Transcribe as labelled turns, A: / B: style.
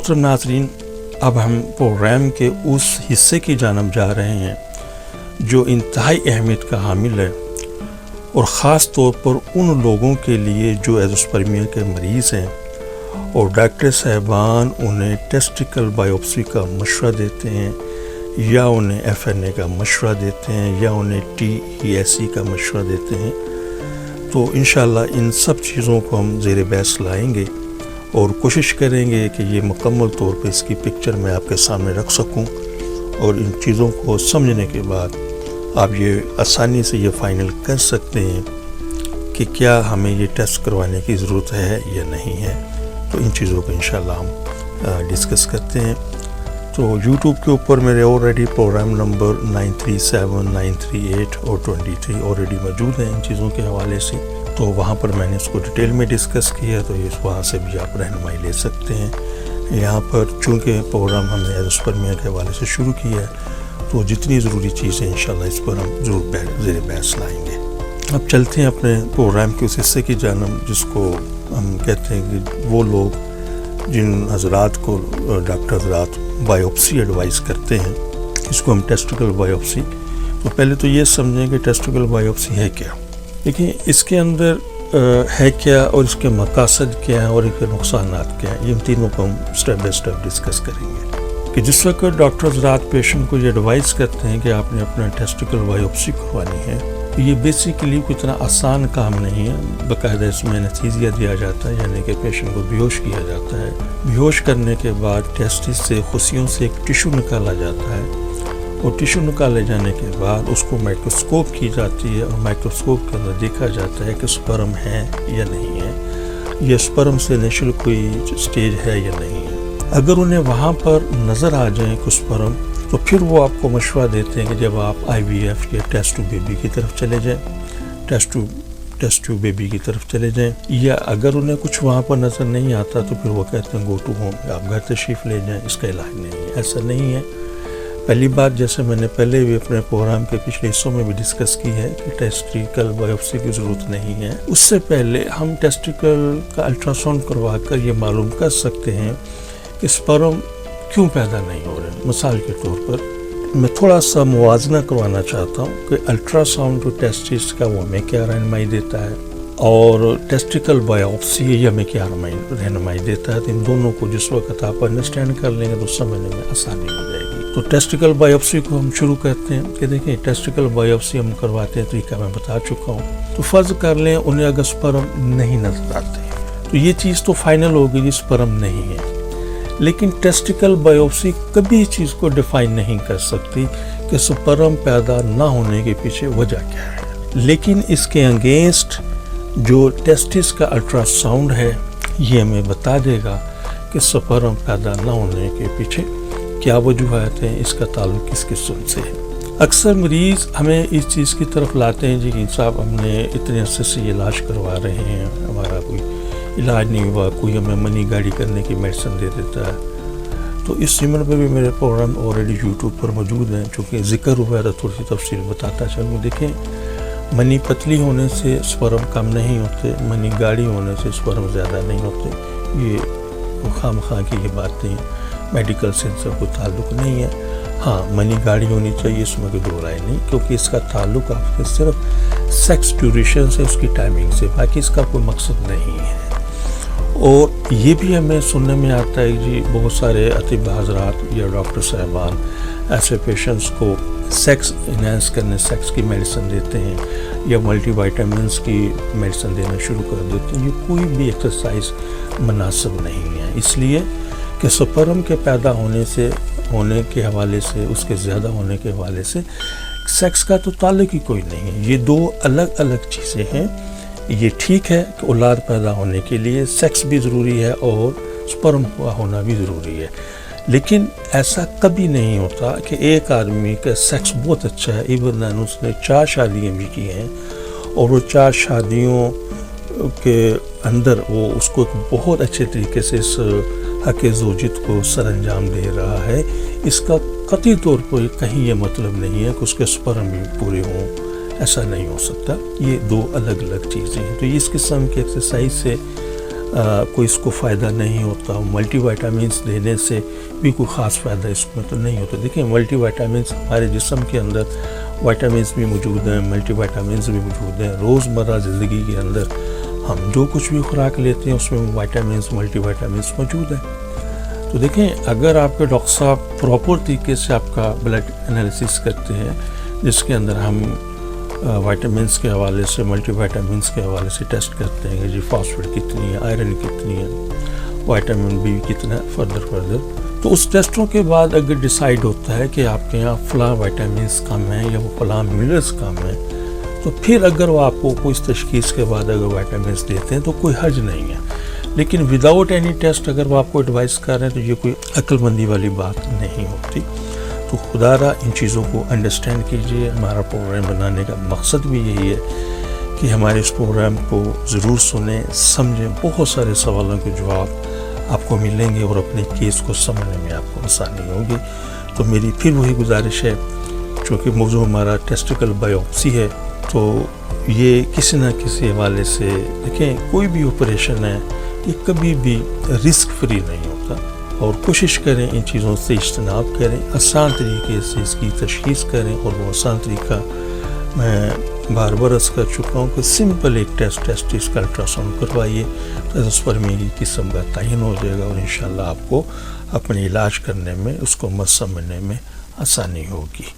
A: محترم ناظرین، اب ہم پروگرام کے اس حصے کی جانب جا رہے ہیں جو انتہائی اہمیت کا حامل ہے، اور خاص طور پر ان لوگوں کے لیے جو ایزوسپرمیا کے مریض ہیں اور ڈاکٹر صاحبان انہیں ٹیسٹیکل بائیوپسی کا مشورہ دیتے ہیں، یا انہیں FNA کا مشورہ دیتے ہیں، یا انہیں TESE کا مشورہ دیتے ہیں۔ تو انشاءاللہ ان سب چیزوں کو ہم زیر بحث لائیں گے اور کوشش کریں گے کہ یہ مکمل طور پہ اس کی پکچر میں آپ کے سامنے رکھ سکوں، اور ان چیزوں کو سمجھنے کے بعد آپ یہ آسانی سے یہ فائنل کر سکتے ہیں کہ کیا ہمیں یہ ٹیسٹ کروانے کی ضرورت ہے یا نہیں ہے۔ تو ان چیزوں کو انشاءاللہ ہم ڈسکس کرتے ہیں۔ تو یوٹیوب کے اوپر میرے آلریڈی پروگرام نمبر 937، 938 اور 23 آلریڈی موجود ہیں ان چیزوں کے حوالے سے، تو وہاں پر میں نے اس کو ڈیٹیل میں ڈسکس کیا، تو وہاں سے بھی آپ رہنمائی لے سکتے ہیں۔ یہاں پر چونکہ پروگرام ہم نے ایزوسپرمیا کے حوالے سے شروع کیا ہے، تو جتنی ضروری چیزیں انشاءاللہ اس پر ہم ضرور زیر بحث لائیں گے۔ اب چلتے ہیں اپنے پروگرام کے اس حصے کی جانب جس کو ہم کہتے ہیں کہ وہ لوگ جن حضرات کو ڈاکٹر حضرات بائیوپسی ایڈوائز کرتے ہیں، اس کو ہم ٹیسٹیکل بائیوپسی۔ تو پہلے تو یہ سمجھیں کہ ٹیسٹیکل بائیوپسی ہے کیا۔ دیکھیں اس کے اندر ہے کیا، اور اس کے مقاصد کیا ہیں، اور اس کے نقصانات کیا ہیں، یہ تینوں کو ہم اسٹیپ بائی اسٹیپ ڈسکس کریں گے۔ کہ جس وقت ڈاکٹر حضرات پیشنٹ کو یہ ایڈوائز کرتے ہیں کہ آپ نے اپنا ٹیسٹیکل بائیوپسی کروانی ہے، تو یہ بیسیکلی کوئی اتنا آسان کام نہیں ہے۔ باقاعدہ اس میں انستھیزیا دیا جاتا ہے، یعنی کہ پیشنٹ کو بیہوش کیا جاتا ہے۔ بیہوش کرنے کے بعد ٹیسٹس سے، خصیوں سے ایک ٹیشو نکالا جاتا ہے، اور ٹیشو نکالے جانے کے بعد اس کو مائکروسکوپ کی جاتی ہے، اور مائکروسکوپ کے اندر دیکھا جاتا ہے کہ سپرم ہے یا نہیں ہے، یہ سپرم سے نیچرل کوئی سٹیج ہے یا نہیں ہے۔ اگر انہیں وہاں پر نظر آ جائیں کچھ سپرم، تو پھر وہ آپ کو مشورہ دیتے ہیں کہ جب آپ IVF یا ٹیسٹ ٹیوب بیبی کی طرف چلے جائیں، ٹیسٹ ٹیوب بیبی کی طرف چلے جائیں، یا اگر انہیں کچھ وہاں پر نظر نہیں آتا تو پھر وہ کہتے ہیں گو ٹو ہوم، آپ گھر تشریف لے جائیں، اس کا علاج نہیں ہے۔ ایسا نہیں ہے۔ پہلی بات، جیسے میں نے پہلے بھی اپنے پروگرام کے پچھلے حصوں میں بھی ڈسکس کی ہے کہ ٹیسٹیکل بائیوپسی کی ضرورت نہیں ہے۔ اس سے پہلے ہم ٹیسٹیکل کا الٹرا ساؤنڈ کروا کر یہ معلوم کر سکتے ہیں کہ سپرم کیوں پیدا نہیں ہو رہے۔ مثال کے طور پر میں تھوڑا سا موازنہ کروانا چاہتا ہوں کہ الٹرا ساؤنڈ جو ٹیسٹس کا وہ ہمیں کیا رہنمائی دیتا ہے، اور ٹیسٹیکل بائیوپسی یہ ہمیں کیا رہنمائی دیتا ہے۔ تو ان دونوں کو جس وقت آپ انڈرسٹینڈ کر لیں گے تو سمجھنے میں آسانی ہو جائے گی۔ تو ٹیسٹیکل بائیوپسی کو ہم شروع کرتے ہیں کہ دیکھیں ٹیسٹیکل بائیوپسی ہم کرواتے ہیں، طریقہ میں بتا چکا ہوں۔ تو فرض کر لیں انہیں اگر سپرم نہیں نظر آتے، تو یہ چیز تو فائنل ہو گئی، سپرم نہیں ہے۔ لیکن ٹیسٹیکل بائیوپسی کبھی اس چیز کو ڈیفائن نہیں کر سکتی کہ سپرم پیدا نہ ہونے کے پیچھے وجہ کیا ہے۔ لیکن اس کے انگینسٹ جو ٹیسٹس کا الٹرا ساؤنڈ ہے یہ ہمیں بتا دے گا کہ سپرم پیدا نہ ہونے کے پیچھے کیا وجوہات ہیں، اس کا تعلق کس قسم سے ہے۔ اکثر مریض ہمیں اس چیز کی طرف لاتے ہیں جی صاحب ہم نے اتنے عرصے سے یہ علاج کروا رہے ہیں، ہمارا کوئی علاج نہیں ہوا، کوئی ہمیں منی گاڑی کرنے کی میڈیسن دے دیتا ہے۔ تو اس سیمن پہ بھی میرے پروگرام آلریڈی یوٹیوب پر موجود ہیں، چونکہ ذکر ہوا ہے تو تھوڑی سی تفصیل بتاتا چلوں۔ دیکھیں منی پتلی ہونے سے سپرم کم نہیں ہوتے، منی گاڑی ہونے سے سپرم زیادہ نہیں ہوتے، یہ خام خواہ کی یہ بات نہیں، میڈیکل سائنس سے کوئی تعلق نہیں ہے۔ ہاں منی گاڑی ہونی چاہیے، اس میں کوئی دو رائے نہیں، کیونکہ اس کا تعلق آپ کے صرف سیکس ڈیوریشن سے، اس کی ٹائمنگ سے، باقی اس کا کوئی مقصد نہیں ہے۔ اور یہ بھی ہمیں سننے میں آتا ہے جی بہت سارے اطباء حضرات یا ڈاکٹر صاحبان ایسے پیشنٹس کو سیکس انہینس کرنے، سیکس کی میڈیسن دیتے ہیں یا ملٹی وائٹامنس کی میڈیسن دینا شروع کر دیتے ہیں۔ یہ کوئی بھی ایکسرسائز مناسب نہیں ہے، اس لیے کہ سپرم کے پیدا ہونے کے حوالے سے، اس کے زیادہ ہونے کے حوالے سے سیکس کا تو تعلق ہی کوئی نہیں ہے۔ یہ دو الگ الگ چیزیں ہیں۔ یہ ٹھیک ہے کہ اولاد پیدا ہونے کے لیے سیکس بھی ضروری ہے اور سپرم کا ہونا بھی ضروری ہے، لیکن ایسا کبھی نہیں ہوتا کہ ایک آدمی کا سیکس بہت اچھا ہے، ایون اس نے 4 شادیاں بھی کی ہیں، اور وہ 4 شادیوں کے اندر وہ اس کو ایک بہت اچھے طریقے سے اس حق زوجت کو سر انجام دے رہا ہے۔ اس کا قطعی طور پر کہیں یہ مطلب نہیں ہے کہ اس کے سپرم بھی پورے ہوں، ایسا نہیں ہو سکتا۔ یہ دو الگ الگ چیزیں ہیں۔ تو اس قسم کی ایکسرسائز سے کوئی اس کو فائدہ نہیں ہوتا. ملٹی وائٹامنس دینے سے بھی کوئی خاص فائدہ اس میں تو نہیں ہوتا. دیکھیں ملٹی وائٹامنس ہمارے جسم کے اندر وائٹامنس بھی موجود ہیں, ملٹی وائٹامنس بھی موجود ہیں. روزمرہ زندگی کے اندر ہم جو کچھ بھی خوراک لیتے ہیں اس میں وائٹامنس ملٹی وائٹامنس موجود ہیں. تو دیکھیں اگر آپ کے ڈاکٹر صاحب پراپر طریقے سے آپ کا بلڈ انالیسس کرتے ہیں جس کے اندر ہم وائٹامنس کے حوالے سے ملٹی وائٹامنس کے حوالے سے ٹیسٹ کرتے ہیں کہ جی فاسفیٹ کتنی ہے, آئرن کتنی ہے, وائٹامن بی کتنا ہے, فردر تو اس ٹیسٹوں کے بعد اگر ڈیسائیڈ ہوتا ہے کہ آپ کے یہاں فلاں وائٹامنس کم ہیں یا وہ فلاں منرلس کم ہیں, تو پھر اگر وہ آپ کو کوئی تشخیص کے بعد اگر وائٹامنس دیتے ہیں تو کوئی حرج نہیں ہے. لیکن وداؤٹ اینی ٹیسٹ اگر وہ آپ کو ایڈوائز کر رہے ہیں تو یہ کوئی عقل مندی والی بات نہیں ہوتی. تو خدا را ان چیزوں کو انڈرسٹینڈ کیجئے. ہمارا پروگرام بنانے کا مقصد بھی یہی ہے کہ ہمارے اس پروگرام کو ضرور سنیں, سمجھیں. بہت سارے سوالوں کے جواب آپ کو ملیں گے اور اپنے کیس کو سمجھنے میں آپ کو آسانی ہوگی. تو میری پھر وہی گزارش ہے, چونکہ موضوع ہمارا ٹیسٹیکل بایوپسی ہے, تو یہ کسی نہ کسی حوالے سے دیکھیں کوئی بھی آپریشن ہے یہ کبھی بھی رسک فری نہیں ہوتا, اور کوشش کریں ان چیزوں سے اجتناب کریں, آسان طریقے سے اس کی تشخیص کریں. اور وہ آسان طریقہ میں بار بار عرض کر چکا ہوں کہ سمپل ایک ٹیسٹ اس کا الٹرا ساؤنڈ کروائیے تو اس پر میری قسم کا تعین ہو جائے گا, اور انشاءاللہ آپ کو اپنے علاج کرنے میں اس کو سمجھنے میں آسانی ہوگی.